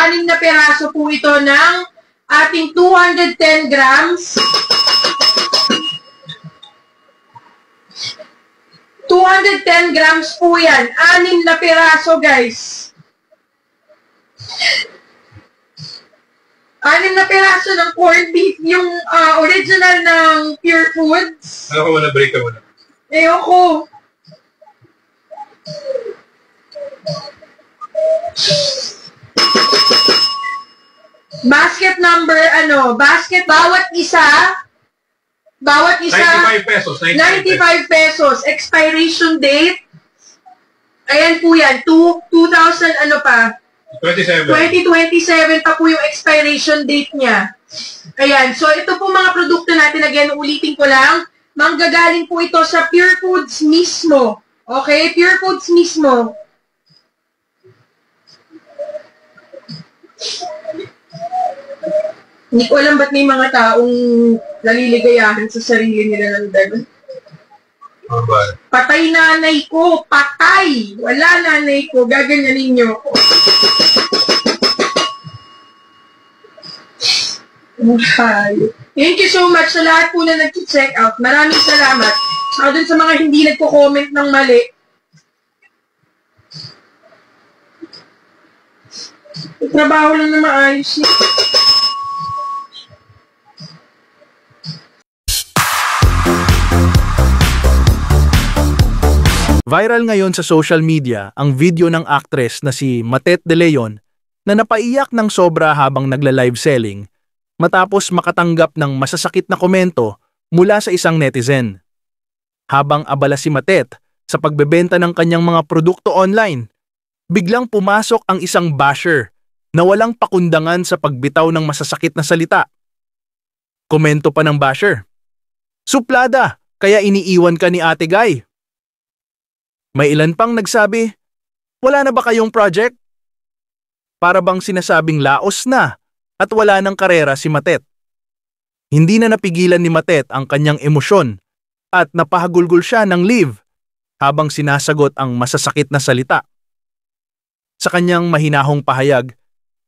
6 na peraso po ito ng ating 210 grams. 210 grams po yan. 6 na peraso, guys. 6 na peraso ng corned beef. Yung original ng Pure Foods. Ano ko muna, break ka muna. Ayoko. Basket number, basket, bawat isa, 95 pesos. 95 pesos. Expiration date, ayan po yan, 2000, 2027 pa po yung expiration date niya. Ayan, so ito po mga produkto natin, again, ulitin ko lang, manggagaling po ito sa Pure Foods mismo. Okay, Pure Foods mismo. Hindi ko alam ba't may mga taong naliligayahan sa sarili nila ng gano'n. Patay nanay ko! Patay! Wala nanay ko! Gaganyanin niyo ako. Thank you so much sa lahat po na nag-check out. Maraming salamat. Saka dun sa mga hindi nagko-comment ng mali. Trabaho lang na maayos niya. Viral ngayon sa social media ang video ng actress na si Matet De Leon na napaiyak ng sobra habang nagla-live selling matapos makatanggap ng masasakit na komento mula sa isang netizen. Habang abala si Matet sa pagbebenta ng kanyang mga produkto online, biglang pumasok ang isang basher na walang pakundangan sa pagbitaw ng masasakit na salita. Komento pa ng basher, "Suplada, kaya iniiwan ka ni Ate Guy." May ilan pang nagsabi, "Wala na ba kayong project?" Para bang sinasabing laos na at wala ng karera si Matet. Hindi na napigilan ni Matet ang kanyang emosyon at napahagulgol siya ng leave habang sinasagot ang masasakit na salita. Sa kanyang mahinahong pahayag,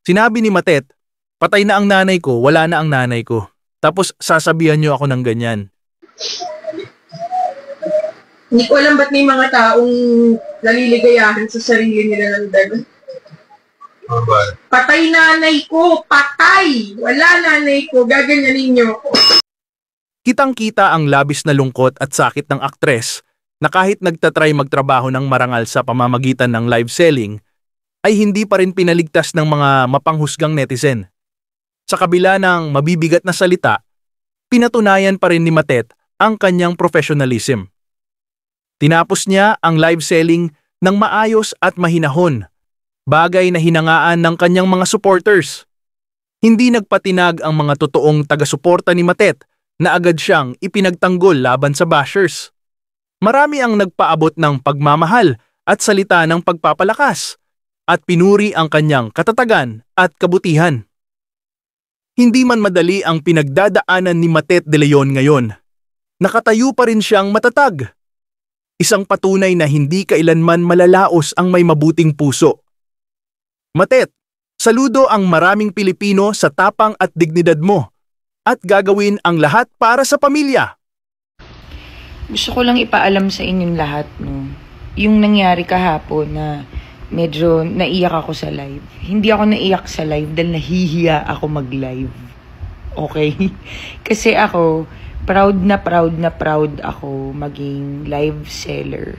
sinabi ni Matet, "Patay na ang nanay ko, wala na ang nanay ko. Tapos sasabihan niyo ako ng ganyan." Hindi ko alam ba't may mga taong naliligayahan sa sarili nila ng gano'n. Patay nanay ko! Patay! Wala nanay ko! Gaganyanin niyo ako. Kitang-kita ang labis na lungkot at sakit ng aktres na kahit nagtatry magtrabaho ng marangal sa pamamagitan ng live selling, ay hindi pa rin pinaligtas ng mga mapanghusgang netizen. Sa kabila ng mabibigat na salita, pinatunayan pa rin ni Matet ang kanyang professionalism. Tinapos niya ang live selling ng maayos at mahinahon, bagay na hinangaan ng kanyang mga supporters. Hindi nagpatinag ang mga totoong taga-suporta ni Matet na agad siyang ipinagtanggol laban sa bashers. Marami ang nagpaabot ng pagmamahal at salita ng pagpapalakas at pinuri ang kanyang katatagan at kabutihan. Hindi man madali ang pinagdadaanan ni Matet De Leon ngayon. Nakatayo pa rin siyang matatag. Isang patunay na hindi kailanman malalaos ang may mabuting puso. Matet, saludo ang maraming Pilipino sa tapang at dignidad mo at gagawin ang lahat para sa pamilya. Gusto ko lang ipaalam sa inyong lahat, yung nangyari kahapon na medyo naiyak ako sa live. Hindi ako naiyak sa live dahil nahihiya ako mag-live. Okay? Kasi ako, proud na proud ako maging live seller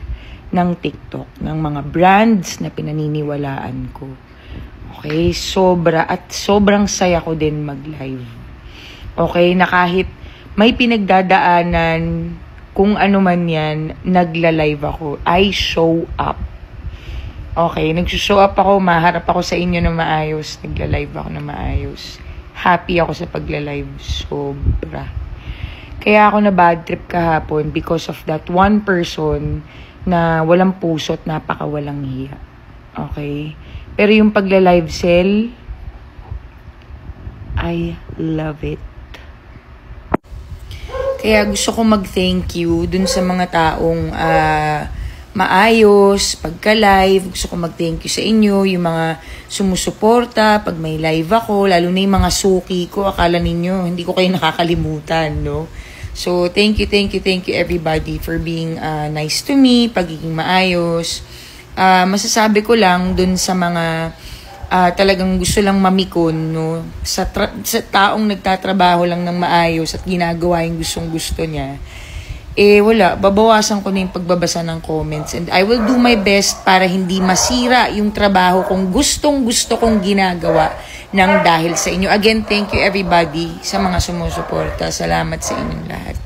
ng TikTok, ng mga brands na pinaniniwalaan ko. Okay? Sobrang saya ko din mag-live. Okay? Na kahit may pinagdadaanan, kung ano man yan, nagla-live ako. I show up. Okay? Nag-show up ako, maharap ako sa inyo na maayos, nagla-live ako na maayos. Happy ako sa pagla-live. Sobra. Kaya ako na bad trip kahapon because of that one person na walang puso at napakawalang hiya. Okay? Pero yung pagla-live sell, I love it. Kaya gusto ko mag-thank you dun sa mga taong maayos, pagka-live. Gusto ko mag-thank you sa inyo, yung mga sumusuporta pag may live ako, lalo na yung mga suki ko. Akala ninyo, hindi ko kayo nakakalimutan, no? So, thank you everybody for being nice to me, pagiging maayos. Masasabi ko lang dun sa mga talagang gusto lang mamikon, no? Sa taong nagtatrabaho lang ng maayos at ginagawa yung gustong-gusto niya, wala, babawasan ko na yung pagbabasa ng comments, and I will do my best para hindi masira yung trabaho kung gustong-gusto kong ginagawa ng dahil sa inyo. Again, thank you everybody sa mga sumusuporta. Salamat sa inyong lahat.